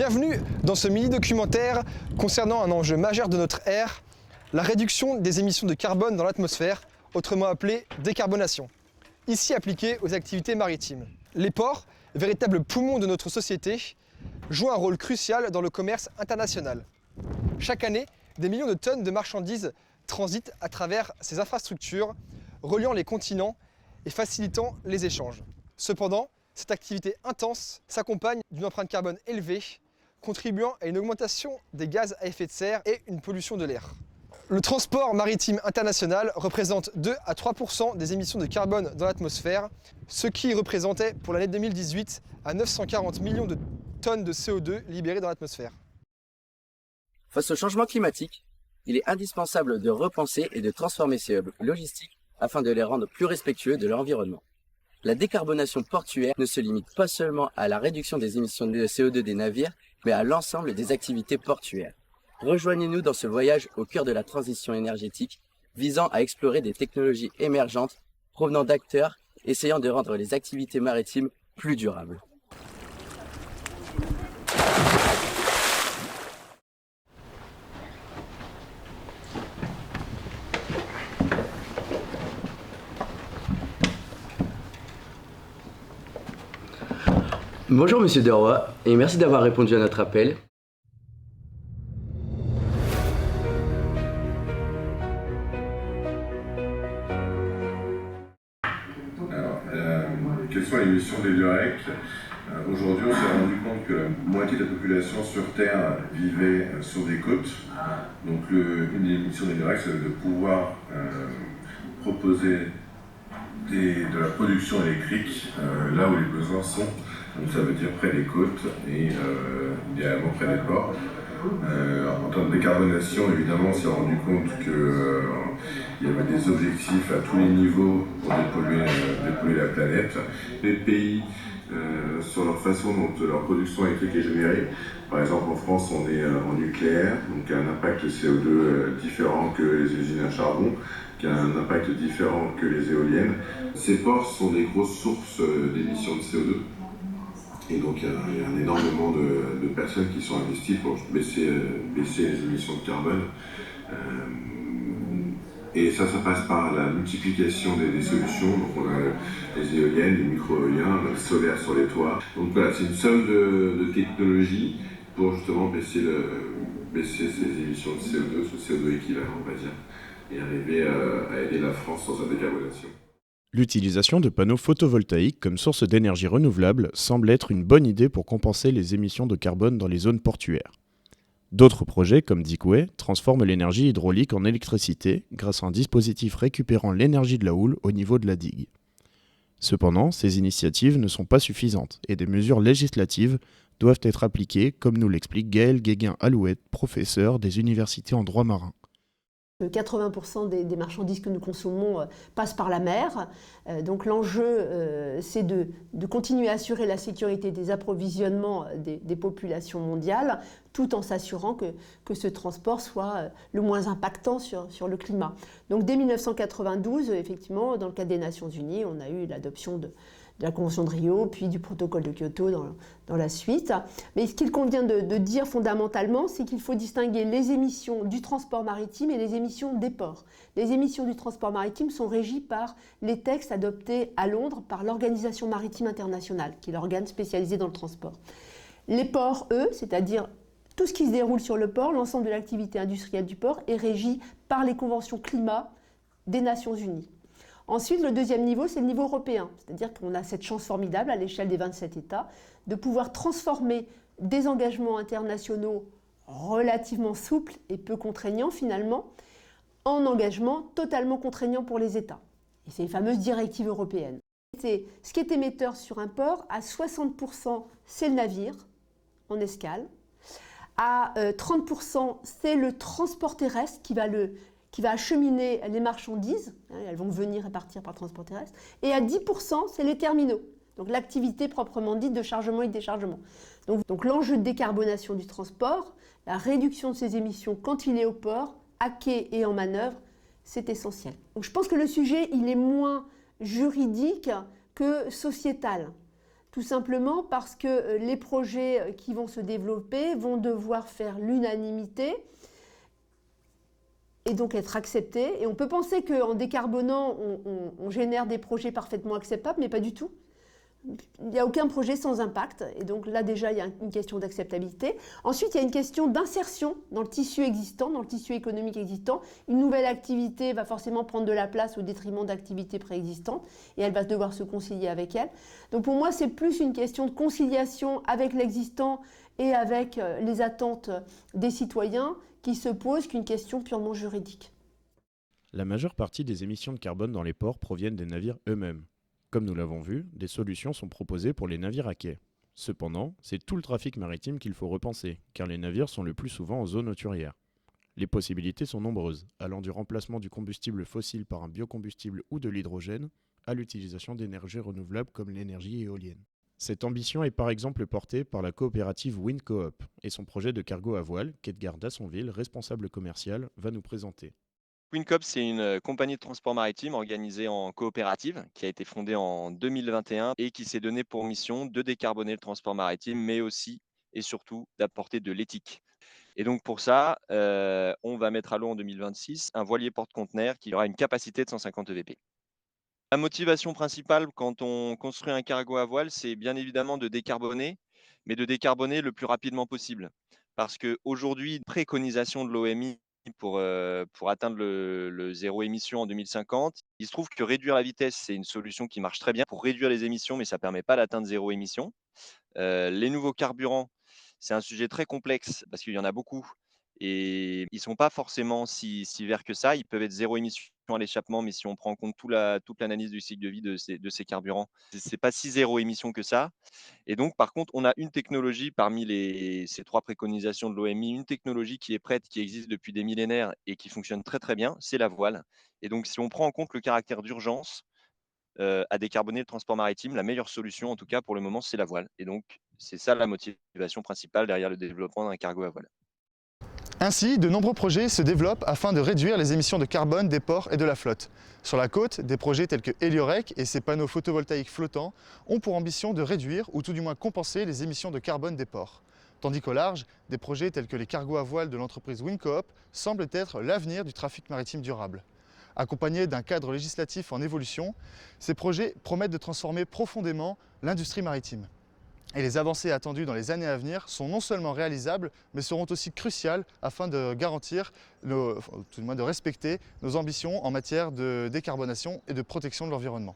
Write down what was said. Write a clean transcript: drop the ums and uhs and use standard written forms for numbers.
Bienvenue dans ce mini-documentaire concernant un enjeu majeur de notre ère, la réduction des émissions de carbone dans l'atmosphère, autrement appelée décarbonation, ici appliquée aux activités maritimes. Les ports, véritables poumons de notre société, jouent un rôle crucial dans le commerce international. Chaque année, des millions de tonnes de marchandises transitent à travers ces infrastructures, reliant les continents et facilitant les échanges. Cependant, cette activité intense s'accompagne d'une empreinte carbone élevée, contribuant à une augmentation des gaz à effet de serre et une pollution de l'air. Le transport maritime international représente 2 à 3% des émissions de carbone dans l'atmosphère, ce qui représentait pour l'année 2018 à 940 millions de tonnes de CO2 libérées dans l'atmosphère. Face au changement climatique, il est indispensable de repenser et de transformer ces hubs logistiques afin de les rendre plus respectueux de leur environnement. La décarbonation portuaire ne se limite pas seulement à la réduction des émissions de CO2 des navires, mais à l'ensemble des activités portuaires. Rejoignez-nous dans ce voyage au cœur de la transition énergétique, visant à explorer des technologies émergentes provenant d'acteurs essayant de rendre les activités maritimes plus durables. Bonjour Monsieur Deroy, et merci d'avoir répondu à notre appel. Alors, quelles sont les émissions des DUREC? Aujourd'hui, on s'est rendu compte que la moitié de la population sur Terre vivait sur des côtes. Donc, une des missions des DUREC, c'est de pouvoir proposer de la production électrique là où les besoins sont. Donc ça veut dire près des côtes et idéalement près des ports. En termes de décarbonation, évidemment, on s'est rendu compte qu'il y avait des objectifs à tous les niveaux pour dépolluer la planète. Les pays, sur leur façon dont leur production électrique est générée, par exemple en France, on est en nucléaire, donc un impact CO2 différent que les usines à charbon, qui a un impact différent que les éoliennes. Ces ports sont des grosses sources d'émissions de CO2. Et donc il y a un énormément de personnes qui sont investies pour baisser les émissions de carbone. Et ça passe par la multiplication des solutions. Donc on a les éoliennes, les micro-éoliens, le solaire sur les toits. Donc voilà, c'est une somme de technologies pour justement baisser ces émissions de CO2, ce CO2 équivalent, on va dire, et arriver à aider la France dans sa décarbonation. L'utilisation de panneaux photovoltaïques comme source d'énergie renouvelable semble être une bonne idée pour compenser les émissions de carbone dans les zones portuaires. D'autres projets, comme Dikwe, transforment l'énergie hydraulique en électricité grâce à un dispositif récupérant l'énergie de la houle au niveau de la digue. Cependant, ces initiatives ne sont pas suffisantes et des mesures législatives doivent être appliquées, comme nous l'explique Gaël Guéguin-Alouette, professeur des universités en droit marin. 80% des marchandises que nous consommons passent par la mer. Donc l'enjeu, c'est de continuer à assurer la sécurité des approvisionnements des populations mondiales, tout en s'assurant que ce transport soit le moins impactant sur le climat. Donc dès 1992, effectivement, dans le cadre des Nations Unies, on a eu l'adoption de la Convention de Rio, puis du protocole de Kyoto dans la suite. Mais ce qu'il convient de dire fondamentalement, c'est qu'il faut distinguer les émissions du transport maritime et les émissions des ports. Les émissions du transport maritime sont régies par les textes adoptés à Londres par l'Organisation maritime internationale, qui est l'organe spécialisé dans le transport. Les ports, eux, c'est-à-dire tout ce qui se déroule sur le port, l'ensemble de l'activité industrielle du port, est régi par les conventions climat des Nations Unies. Ensuite, le deuxième niveau, c'est le niveau européen. C'est-à-dire qu'on a cette chance formidable à l'échelle des 27 États de pouvoir transformer des engagements internationaux relativement souples et peu contraignants finalement en engagements totalement contraignants pour les États. Et c'est les fameuses directives européennes. Ce qui est émetteur sur un port, à 60%, c'est le navire en escale. À 30%, c'est le transport terrestre qui va acheminer les marchandises, elles vont venir et partir par transport terrestre, et à 10%, c'est les terminaux, donc l'activité proprement dite de chargement et de déchargement. Donc l'enjeu de décarbonation du transport, la réduction de ses émissions quand il est au port, à quai et en manœuvre, c'est essentiel. Donc je pense que le sujet, il est moins juridique que sociétal. Tout simplement parce que les projets qui vont se développer vont devoir faire l'unanimité et donc être acceptés. Et on peut penser qu'en décarbonant, on génère des projets parfaitement acceptables, mais pas du tout. Il n'y a aucun projet sans impact, et donc là déjà il y a une question d'acceptabilité. Ensuite il y a une question d'insertion dans le tissu existant, dans le tissu économique existant. Une nouvelle activité va forcément prendre de la place au détriment d'activités préexistantes, et elle va devoir se concilier avec elle. Donc pour moi c'est plus une question de conciliation avec l'existant et avec les attentes des citoyens qui se pose qu'une question purement juridique. La majeure partie des émissions de carbone dans les ports proviennent des navires eux-mêmes. Comme nous l'avons vu, des solutions sont proposées pour les navires à quai. Cependant, c'est tout le trafic maritime qu'il faut repenser, car les navires sont le plus souvent en zone hauturière. Les possibilités sont nombreuses, allant du remplacement du combustible fossile par un biocombustible ou de l'hydrogène, à l'utilisation d'énergies renouvelables comme l'énergie éolienne. Cette ambition est par exemple portée par la coopérative WindCoop et son projet de cargo à voile qu'Edgar Dassonville, responsable commercial, va nous présenter. WindCoop, c'est une compagnie de transport maritime organisée en coopérative qui a été fondée en 2021 et qui s'est donnée pour mission de décarboner le transport maritime, mais aussi et surtout d'apporter de l'éthique. Et donc pour ça, on va mettre à l'eau en 2026 un voilier porte-conteneurs qui aura une capacité de 150 EVP. La motivation principale quand on construit un cargo à voile, c'est bien évidemment de décarboner, mais de décarboner le plus rapidement possible. Parce qu'aujourd'hui, préconisation de l'OMI pour atteindre le zéro émission en 2050, il se trouve que réduire la vitesse, c'est une solution qui marche très bien pour réduire les émissions, mais ça ne permet pas d'atteindre zéro émission. Les nouveaux carburants, c'est un sujet très complexe parce qu'il y en a beaucoup et ils ne sont pas forcément si verts que ça. Ils peuvent être zéro émission à l'échappement, mais si on prend en compte toute l'analyse du cycle de vie de ces carburants, ce n'est pas si zéro émission que ça. Et donc, par contre, on a une technologie parmi ces trois préconisations de l'OMI, une technologie qui est prête, qui existe depuis des millénaires et qui fonctionne très très bien, c'est la voile. Et donc, si on prend en compte le caractère d'urgence à décarboner le transport maritime, la meilleure solution, en tout cas pour le moment, c'est la voile. Et donc, c'est ça la motivation principale derrière le développement d'un cargo à voile. Ainsi, de nombreux projets se développent afin de réduire les émissions de carbone des ports et de la flotte. Sur la côte, des projets tels que Heliorec et ses panneaux photovoltaïques flottants ont pour ambition de réduire ou tout du moins compenser les émissions de carbone des ports. Tandis qu'au large, des projets tels que les cargos à voile de l'entreprise WindCoop semblent être l'avenir du trafic maritime durable. Accompagnés d'un cadre législatif en évolution, ces projets promettent de transformer profondément l'industrie maritime. Et les avancées attendues dans les années à venir sont non seulement réalisables, mais seront aussi cruciales afin de garantir, tout du moins de respecter nos ambitions en matière de décarbonation et de protection de l'environnement.